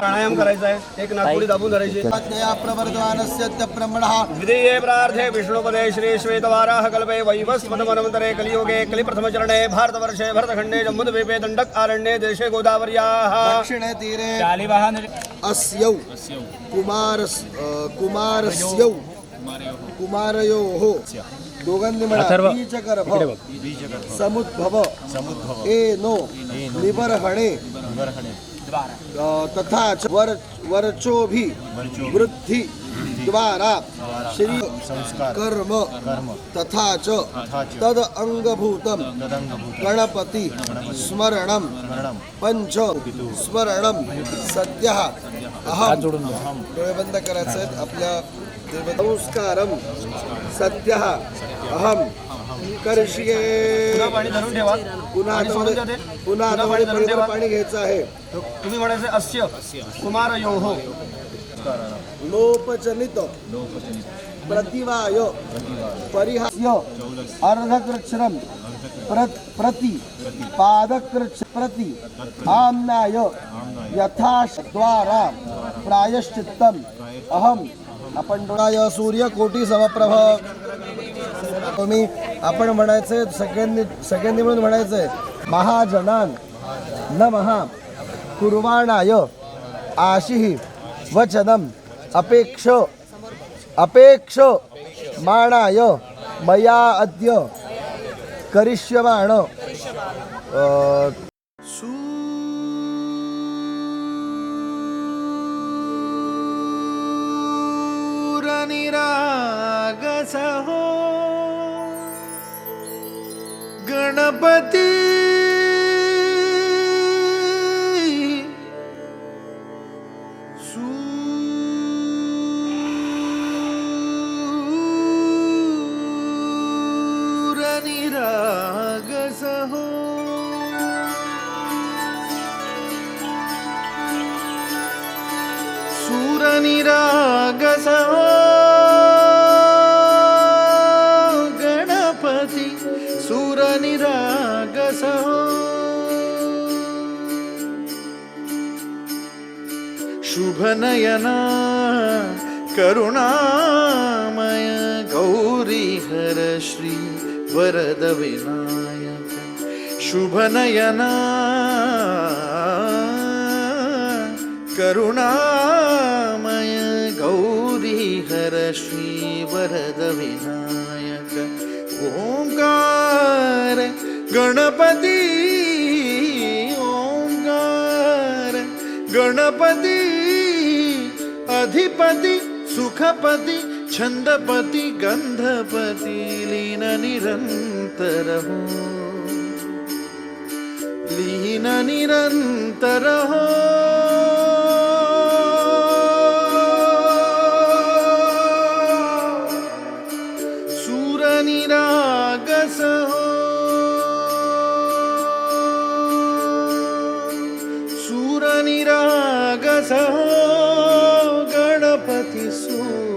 प्राणायाम करायचा आहे. एक नागपुडी दाबून धरायची. द्वितीये प्रार्थे विष्णुपदे श्री श्वेतवाराह कल्पे वैवस्वतमनन्तरे कलियुगे कलिप्रथमचरणे भारतवर्षे भरतखण्डे जम्बूद्वीपे दण्डक आरण्ये देशे गोदावर्याः दक्षिणे तीरे अस्यौ कुमारयोः दोघांनी म्हणा बीजगर्भ समुद्भव एनो निबर्हणे तथा च वरचोभि वृद्धि द्वारा श्री कर्म तथा च तद अंगभूतम गणपति स्मरणम पंच स्मरणम सद्यः अहम डोळे बंद करायचे आपल्या नमस्कारम सद्यः अहम करशिये. पाणी धरून ठेवा. पुन्हा पाणी घ्यायचं आहे. तुम्ही म्हणायचं अस्य कुमारयोः लोपचनित प्रतिवाय परिहास्य अर्धकृच्छ्रम प्रति पादकृच्छ प्रति आम्नाय यथाद्वारा प्रायश्चित्तम अहम. आपण डोळाय सूर्य कोटी समप्रभ. तुम्ही आपण म्हणायचे सगळ्यांनी म्हणून म्हणायचंय महाजनान नमः कुर्वाणाय आशिहि वचनम अपेक्ष माणाय मया अद्य करिष्यमाण निरागसहो गणपती सूरनिरागसहो सूरनिरागसहो सूरनिरागसहो शुभनयना करुणामय गौरीहर श्री वरद विनायक. शुभनयना करुणामय गौरीहर श्री वरद विनायक. ओंकार गणपती ओंकार गणपती अधिपति सुखपति छंदपति गंधपति लीन निरंतर हो लीन निरंतर हो. सूरनिरागसहो सूरनिरागसहो गणपति सूरनिरागसहो.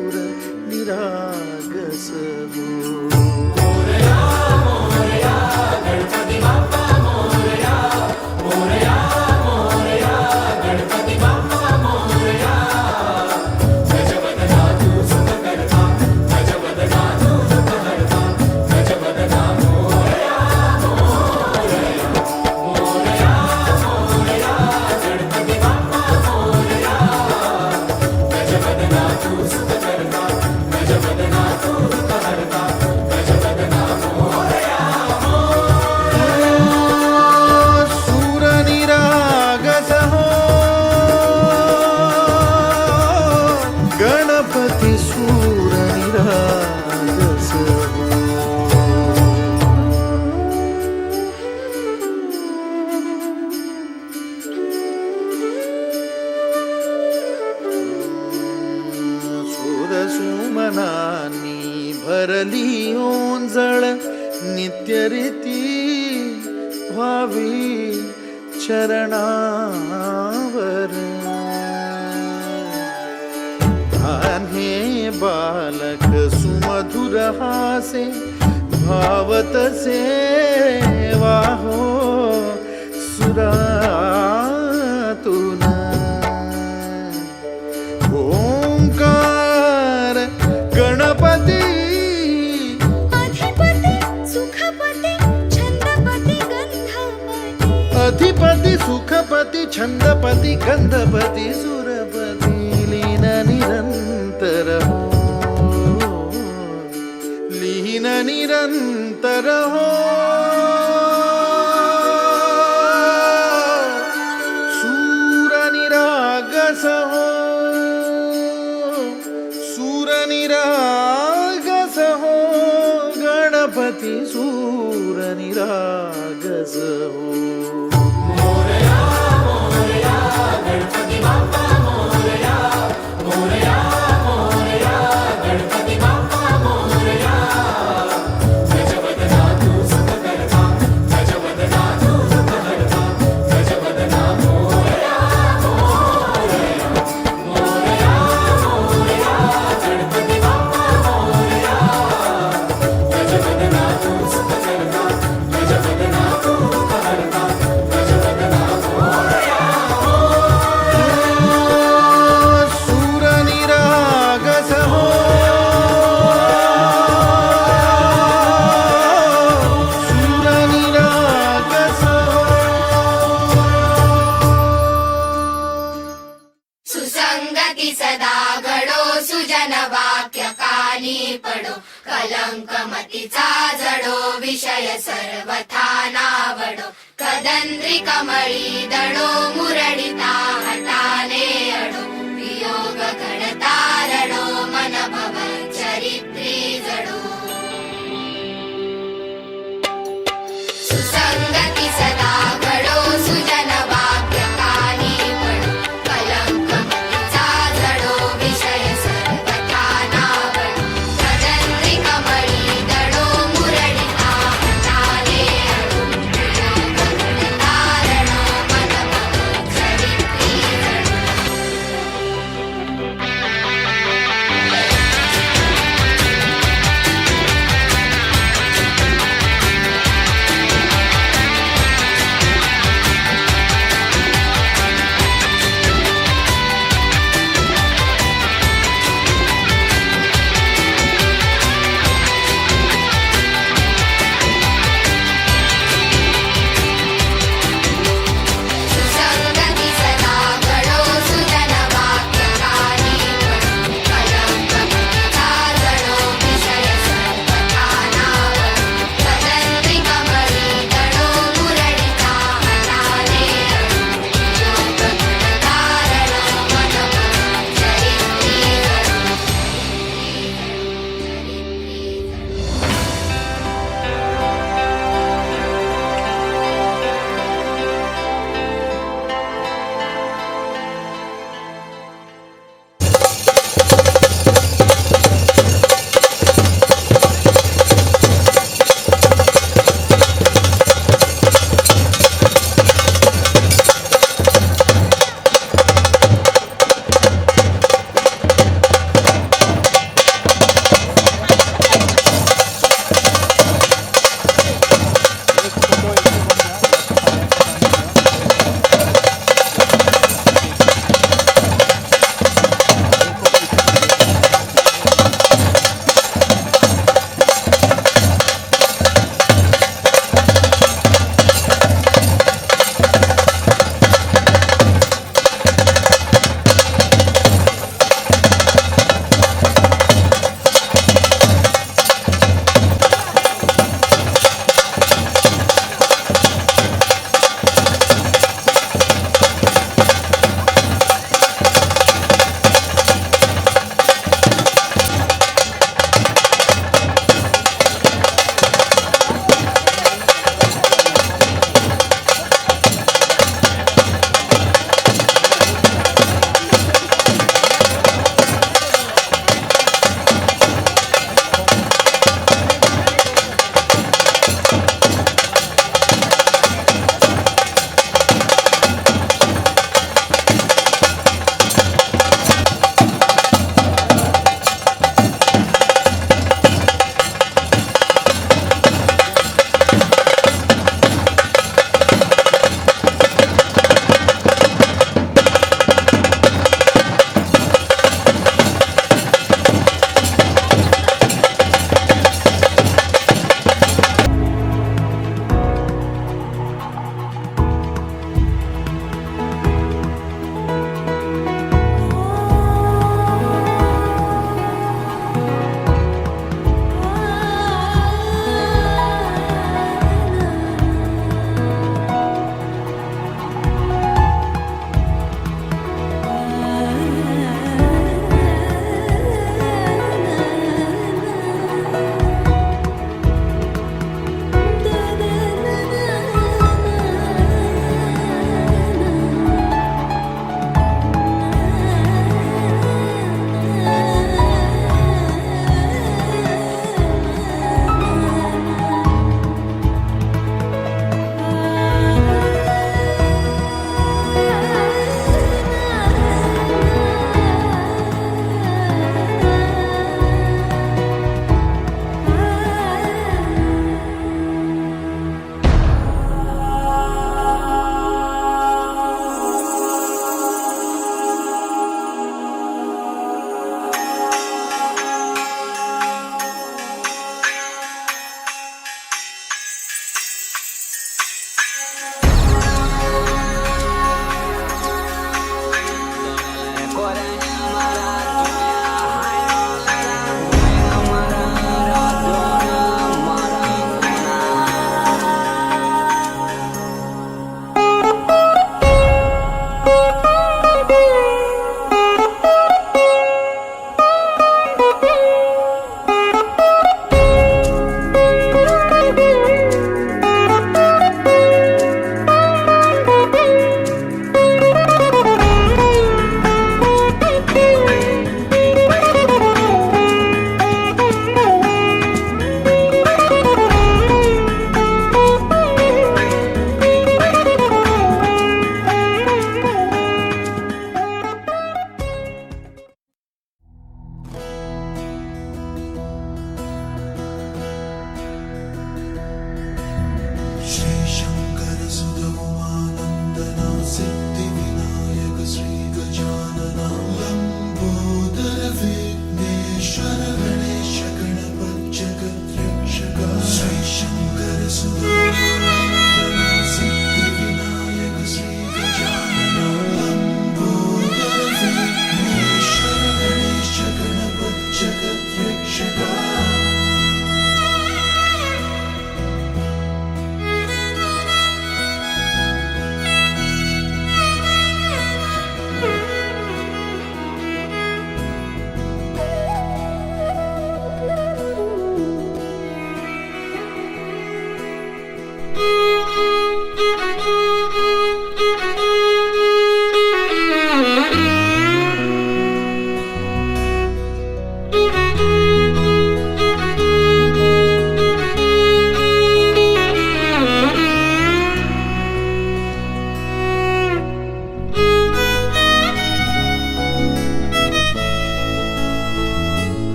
सुमनानी भरली ओंजळ नित्यरीती व्हावी चरणावर. हे बालक सुमधुर हासे भावत सेवा हो सुरा सुखपती सुखपती छंदपती गंधपती सुरपती लीन निरंतर हो लीन निरंतर हो सूर निरागस हो सूर निरागस हो गणपती सूर निरागस हो सुसंगती सदा घडो सुजन वाक्य कानी पडो कलंक मतीचा जडो विषय सर्वथा नावडो कदंद्री कमळी दडो मुरडिता हटाने अडो वियोग घडता रडो मन भवन चरित्री जडो सुसंगती सदा घडो सुजन वाक्य कानी पडो कलंक मतीचा जडो विषय सर्वथा नावडो कदंद्री कमळी दडो मुरडिता हटाने अडो वियोग घडता रडो मन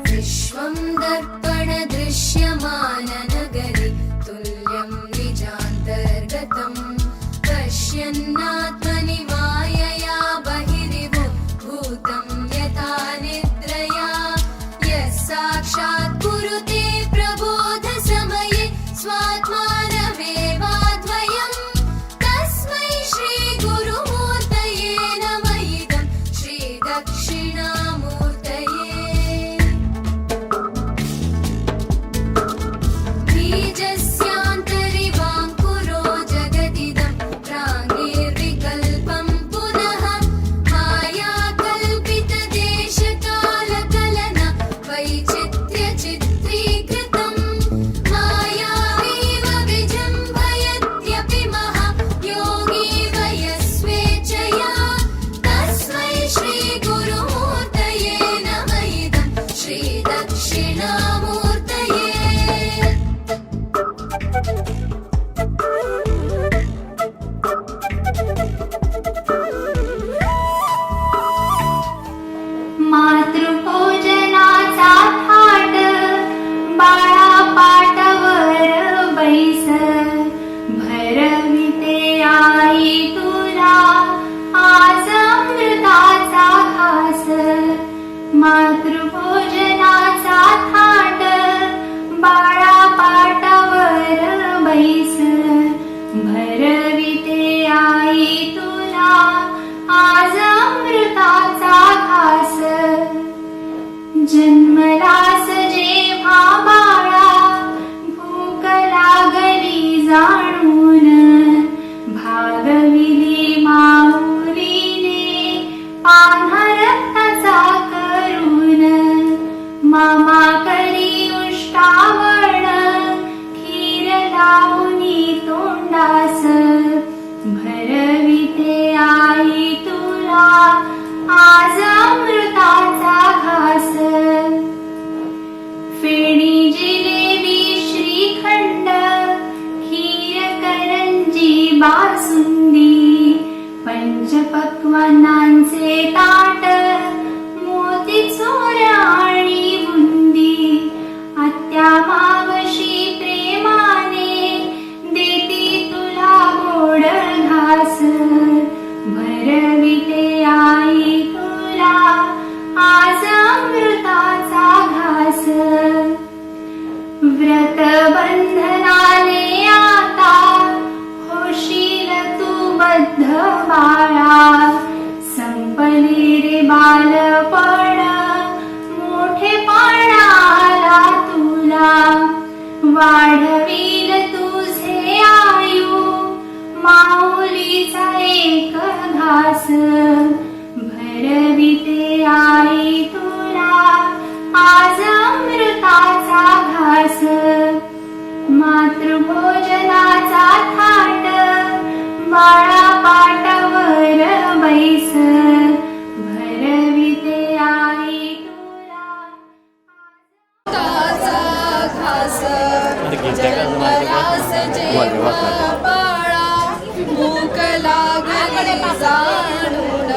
विश्वं दर्पणदृश्यमाननगरे तुल्यं निजान्तर्गतम् पश्यन्नात्मनि मायया बहिरिवो भूतं यथा निद्रया यः साक्षात् कुरुते प्रबोधसमये स्वात्मानमेवाद्वयम् तस्मै श्रीगुरुमूर्तये नम इदं श्रीदक्षिणामूर्तये बीजस्यान्तरिवाङ्कुरो जगदिदं प्राङ्गैर्विकल्पं पुनः मायाकल्पितदेशकालकलना वैचित्र्यचित्रीकृतं मायावीव विजृम्भयत्यपि महायोगी वयस्वेच्छया तस्मै श्रीगुरुमूर्तये नम इदं श्रीदक्षिणामूर्तये मातृपूजनाचा थाट बाळा पाटावर बैस भरविते आई तुला आज अमृताचा घास मातृपूजनाचा थाट बाळा पाटावर बैस भरविते आई तुला आज अमृताचा घास जन्मलास जेव्हा बाळा भूक लागली जाणून भागविली माऊलीने पान्हरत्नाचा करून मामा करी उष्टावण खीर लावणी तोंडास भरविते आई तुला आज अमृताचा घास फेणी जिलेबी श्रीखंड खीर करंजी बासुंदी पंचपक्वान्नांचे ताट मोतीचूर आणि बुंदी आत्या मावशी प्रेमाने देती तुला गोड घास भरविते आई तुला आज अमृताचा घास व्रत बंधनाने आता होशील तू बद्ध बाळा संपली रे बालपण मोठेपण आला तुला वाढवील तुझे आयु माऊलीचा एक घास भरविते आई तुला आज अमृताचा घास मातृभोजनाचा थाट बाळा पाटावर बैस भरविते आई तुला घास जन्मलास जेव्हा बाळा भूक लागली जाणून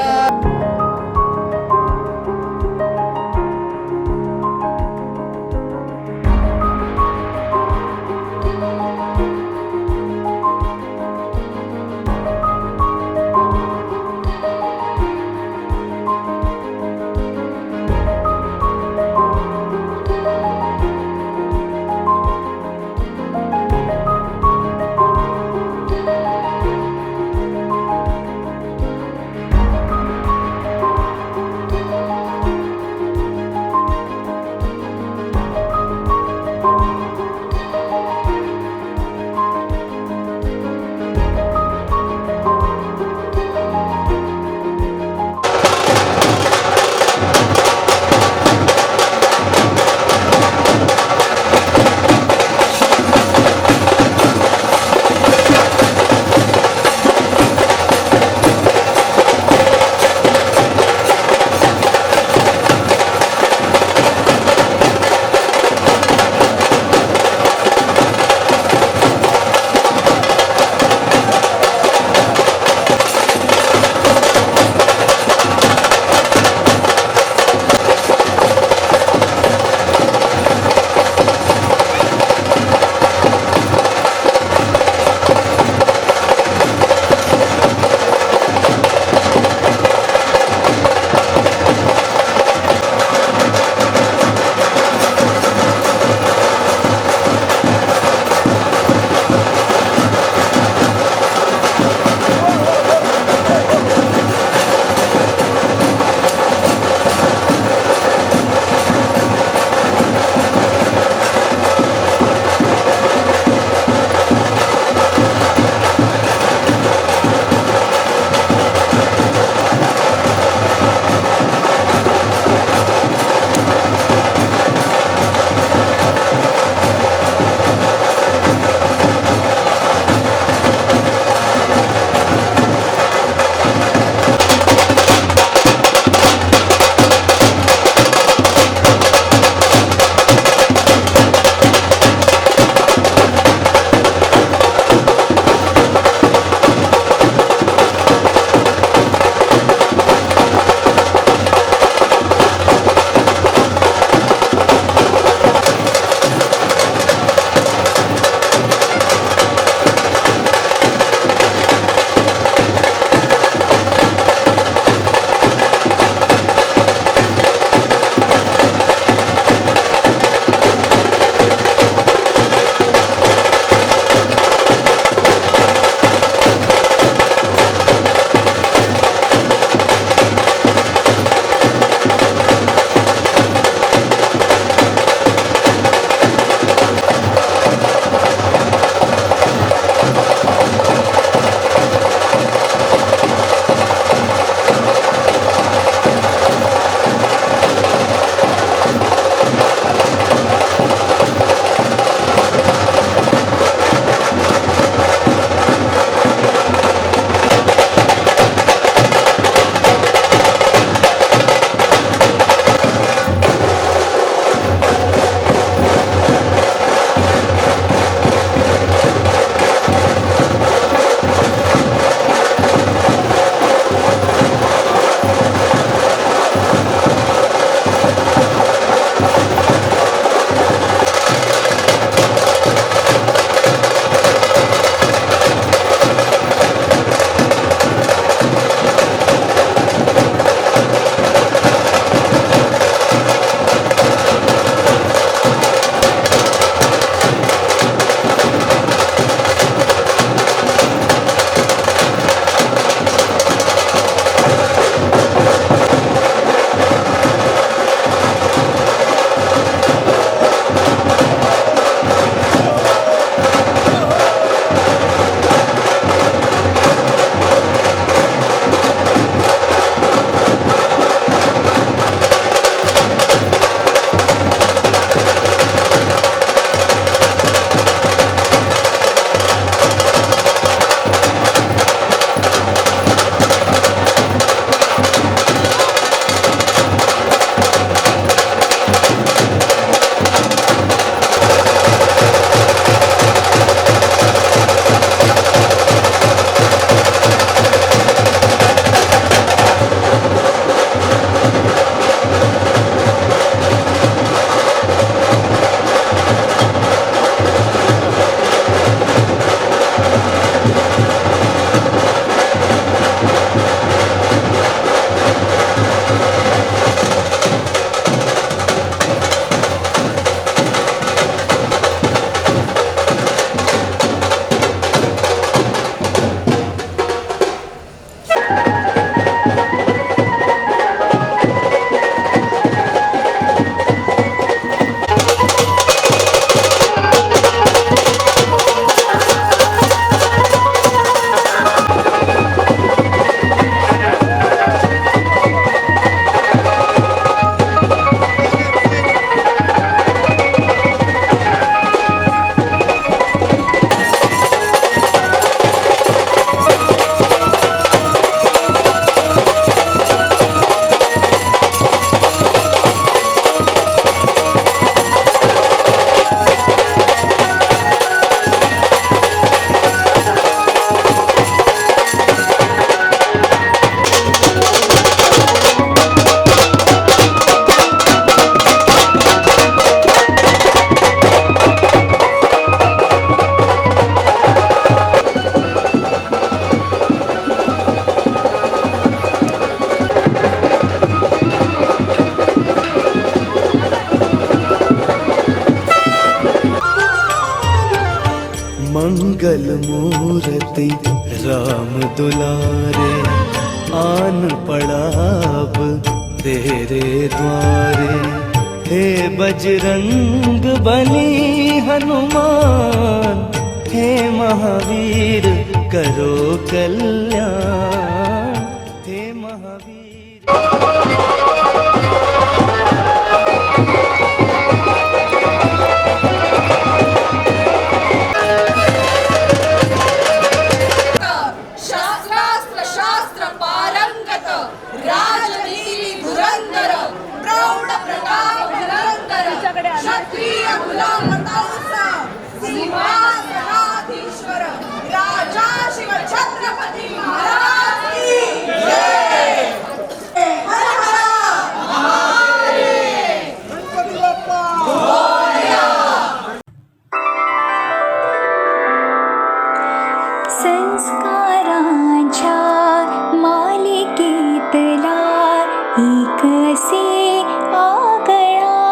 मंगल मूर्ति राम दुलारे, आन पड़ा अब तेरे द्वारे। हे बजरंग बली हनुमान, हे महावीर करो कल्याण, हे महावीर। शास्त्रास्त्र शास्त्र पारंगत, राजनीती धुरंधर, प्रौढ प्रताप निरंतर, क्षत्रिय गुलामतांचा सिंहासनाधीश्वर राजा शिव छत्रपती महाराज की जय। हर हर महादेव। गणपती बाप्पा मोरया। संस्कारांच्या मालिकेतला एकसे आगळा,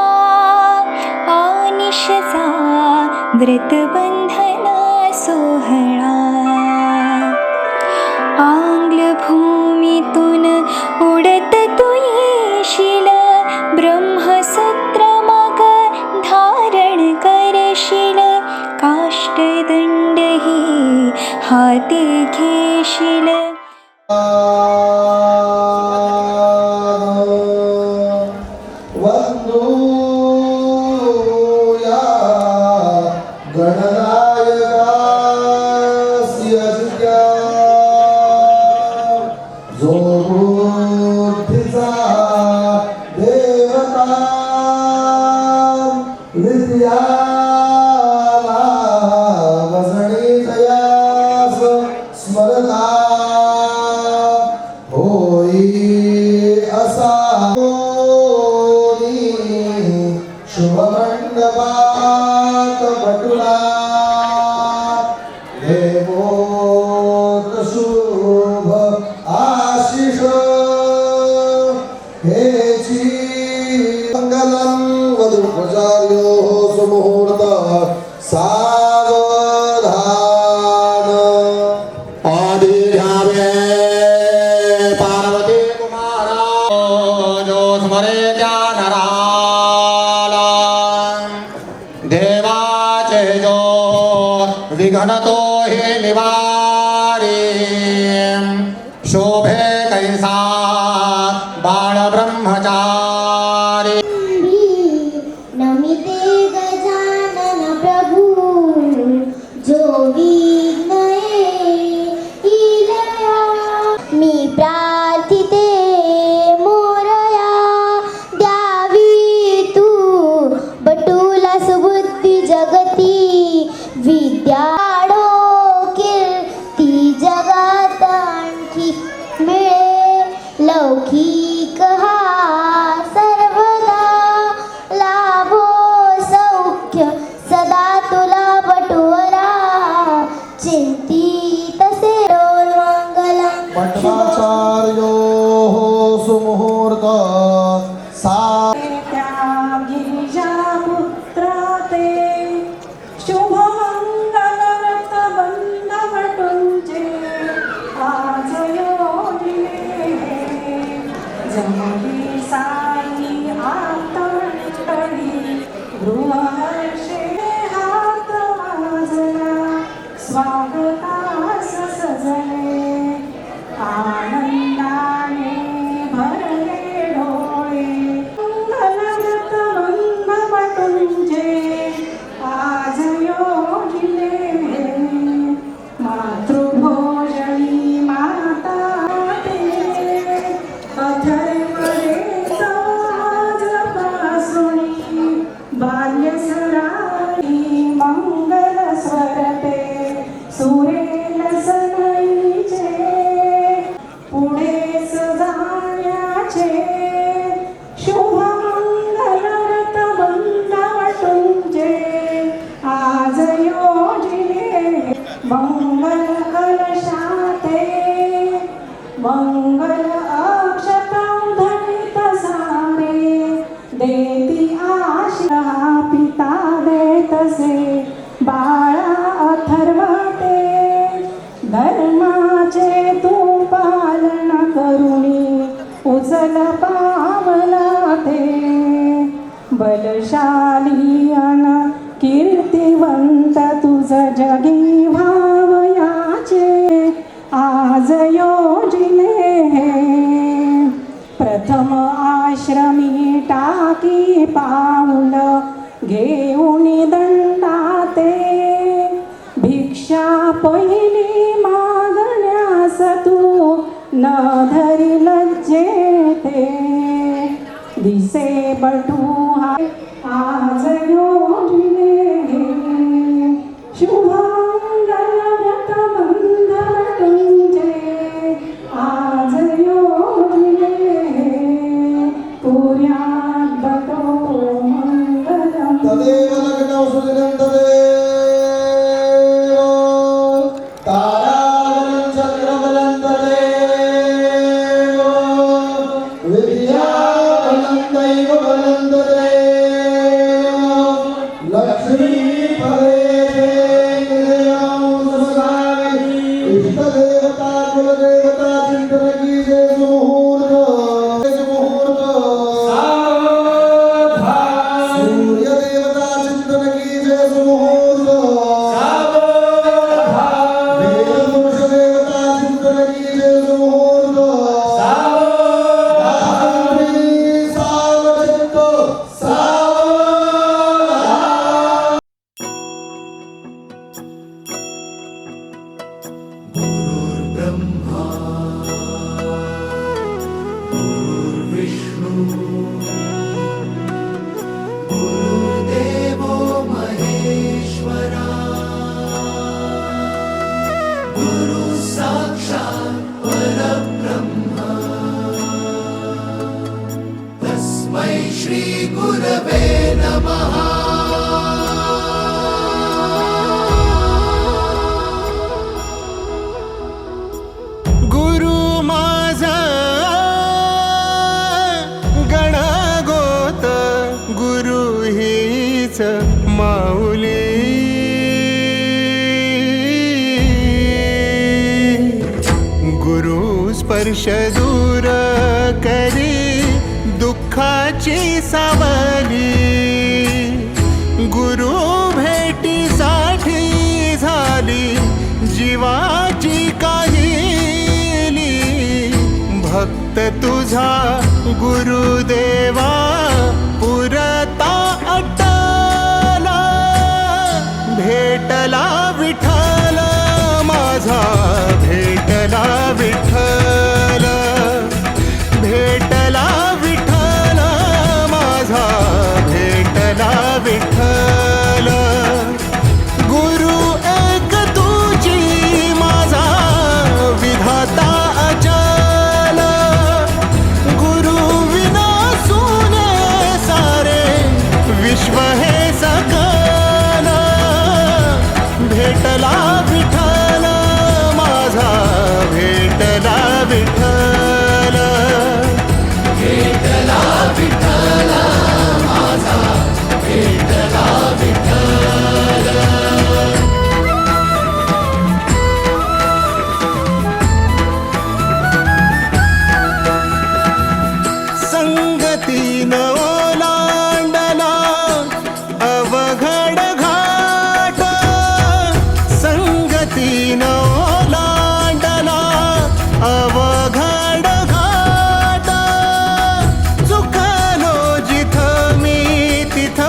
आनिशचा व्रतबंधन सोहळा। आंग्ल भूमीतून उडत तू येशील, ब्रह्मसूत्र मग धारण करशील, काष्टदंडही हाती घेशील। वंदूया गणनायकास्य विद्या, जो बुद्धीचा देवता विद्याला वसणी जयास स्मरता होई असा शुभमंडपात बटुला। देवोत शुभ आशिष हेची मंगलम वधूपचार्यो सुमुहूर्त सावधान। आदिर्यावे पार्वती कुमारा जो स्मरे त्या नराला, देवाचे जो विघ्नतो हे निवारी। शोभे कैसा बाळ ब्रह्मचारी। नमिते गजानन प्रभु, जो विघ्नये इलया। मी प्रार्थिते मोरया, द्यावी तू बटुला सुबुद्धी जगती। विद्या कीर्ती जगात आणखी मिळे, लौकिक हा सर्वदा लाभो सौख्य सदा तुला बटुवरा। चिंतित से मंगलम पटवाचार्यो सुमुहूर्त सा गिरिजापुत्राते शुभमंगलव्रत बंधवटुंचे आज योजिले। जमली साई आतळी गृहर्षे हात वाजला, स्वागतास सजले। आनंदाने भरले डोळे, मंगलव्रत बंधवटुंचे आज योजिले। मातृभोजनी माता ते, अथर्ववेद आजपासुनी बाल्यसराई मंगल स्वरते। सुरेल सनईचे पुढे सजाण्याचे, शुभमंगलव्रत बंधवटुंचे आज योजिले। मंगल कलशाते मंगल अक्षतं धरित सारे, देती आशिषा पिता देतसे बाळा अथर्व बलशाली अन कीर्तिवंत तुझ जगी भावयाचे आज योजिले हे प्रथम आश्रमी टाकी पाऊल घेऊन दंडाते भिक्षा पहिली मागण्यास तू न धरी लज्जेते दिसे बटू आज योजिले शुभांगल व्रतबंधन तुझे आज योजिले पुर्यात बटो मंगलम तदेव लग्नौ सुदिनं तदेव ताराबलं चन्द्रबलं तदेव विद्याबलं दैव बलं तदेव लक्ष्मीपदे इष्टदेवता कुलदेवता चिंतन की जय मुहूर्त सूर्य देवता चिंतन की जय मुहूर्त वेदपुरुष देवता चिंतन की जय मुहूर्त सावचित्त गुरु माझा गणगोत गुरु हीच माऊली गुरु स्पर्श दूर करी दुःखाची सावली गुरु भेटीसाठी झाली जीवाची काहिली भक्त तुझा गुरुदेवा पुरता अटला भेटला विठ्ठल माझा भेटला विठ्ठल भेटला विठ्ठल माझा भेटला विठ्ठल गुरु एक तुझी माझा विधाता अचल गुरु विना सुने सारे विश्व हे सकल भेटला विठ्ठल माझा भेटला विठ्ठल भेटला विठ्ठल माझा भेटला विठ्ठल संगतीन ओलांडला अवघड घाट संगतीन ओलांडला अवघड घाट चुकलो जिथ मी तिथ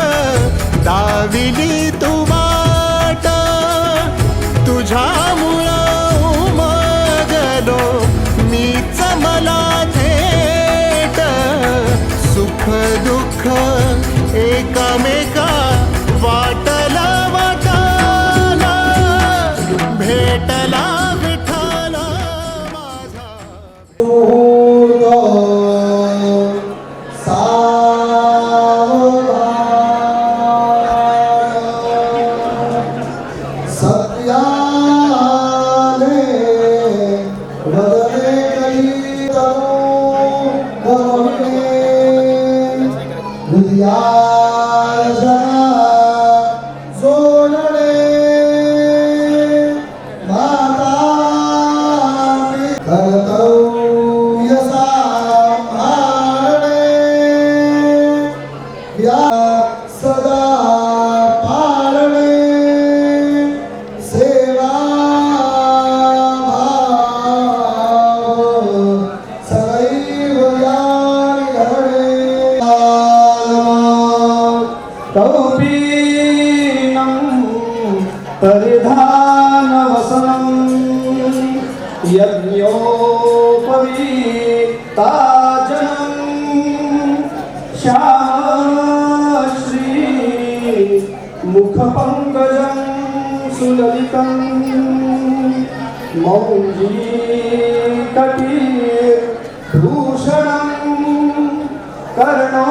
दाविली तू वाट तुझ्यामुळं उमगलो मीच मला थेट सुख दुःख एकामेका वाटला वाटाला भेटला विठ्ठल माझा सत्याने वदने कही तनु हृदयार्जना जोडणे माता कर्तव्य सांभाळणे या परिधान वसनं यज्ञोपवीताजनं श्यामश्री मुखपङ्कजं सुललितं मौञ्जीकटिभूषणं कर्णो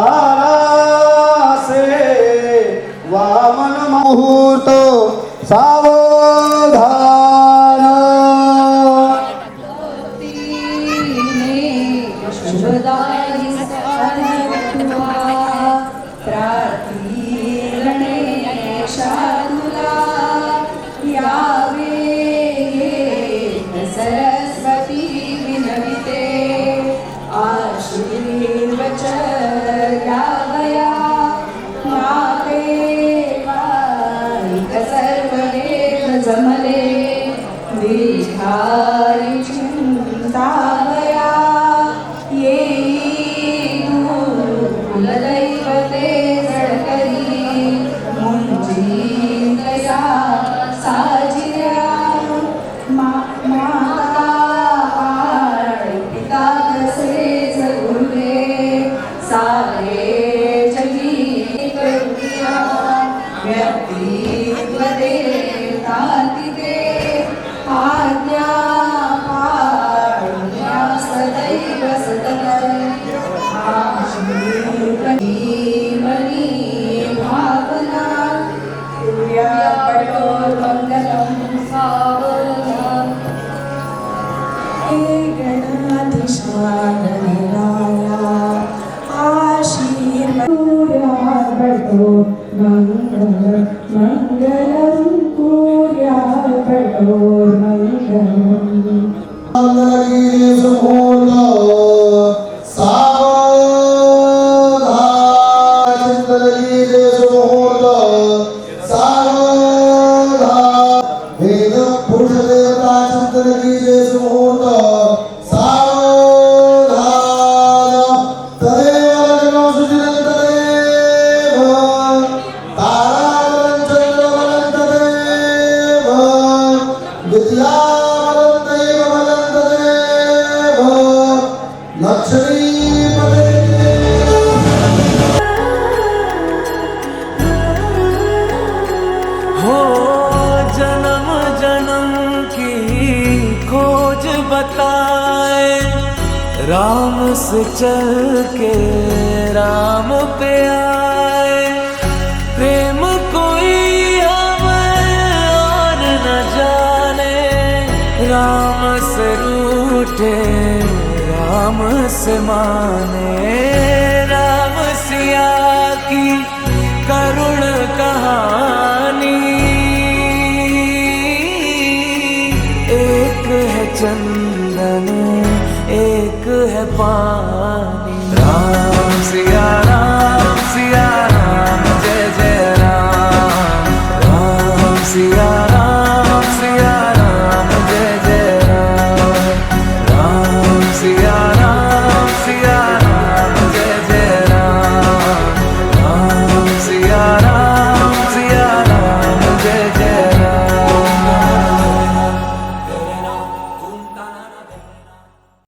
आलासे वामन मुहूर्त सावधान शुभदायी साधवा प्रार्थीगणे शादुला यावे सरस्वती विनविते आशीर्वचर्यावया जमले दीर्घारी चिंतावया ये कुलदैवते जडकरी मुंजीतया साजिया माता पिता कसे जगुले सारे जगी करुया व्यक्तित्वते तातिते आज्ञा पारुण्या सदैव सततं आशीर्वदीमनी भावना तुर्या पटोर्मङ्गलं सावधान हे गणाधीशानराया आशीर्वदो मंगलं कुर्याद्भटो मंगलम् चंद्रगिरी सुमुहूर्त सावधान चंद्रगिरी सुमुहूर्त सावधान वेद पुरुष देवता चंद्रगिरी सुमुहूर्त सावधान तदेव लग्नो सुचिरं तदेव ताराबलं चंद्रबलं तदेव विद्याबलं दैव बलं तदेव लक्ष्मीपते हो जन्म जन्म की खोज बताए राम से चल के राम पे आए प्रेम कोई हमें और न जाने राम से रूठे राम से माने राम सिया की करुण कहानी एक है चंदन एक है पानी